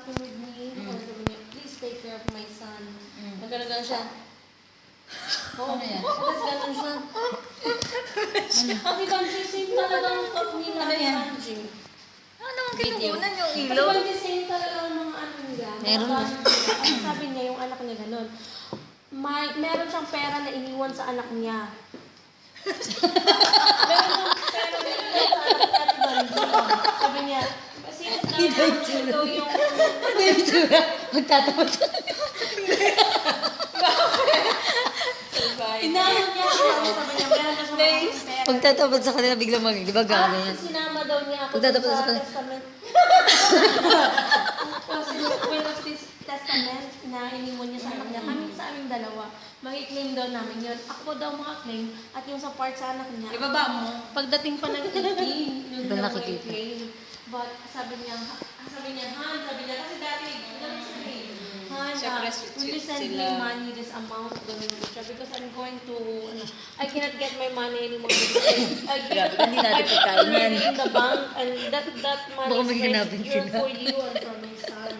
talking with me. Sabi niya, please take care of my son. Nagalagal siya. Oo. Ano yan? Tapos ganun siya. Pati Banji, same talaga ang cup nila. Ano yan? Banji. Ano naman kinukunan yung Pati ilaw? Banji, same talaga ang mga ano nila. Meron Mga nila. Ang sabi niya, yung anak niya ganun. Meron siyang pera na iniwan sa anak niya. Meron siyang pera na iniwan sa anak niya at Banji. Sabi niya, since daw yung... Ano yung itsura? Magtatapos. Inaano niya siya. Sabi niya, meron na siyang pera. Pagtatapos sa kanila, biglang mag-ibag ka na yan. Sinama daw niya ako Pagtatapos sa sa kanila. testament. Tapos will of this testament na iniwan niya sa anak niya. Kami sa aming dalawa. Mag-i-claim daw namin yun. Ako daw mga-claim at yung sa part sa anak niya. Ibaba mo. Pagdating pa ng 18, yun Doon daw nakikita. i-claim. But sabi niya, Han, sabi niya, kasi dati, ganun siya eh. Han, Siyempre, will you send me sila. money, this amount, ganun siya. Because I'm going to, I cannot get my money anymore. Because Grabe, hindi natin pagkain yan. in the bank, and that money Baka is may very hanapin secure sila. for you and for my son.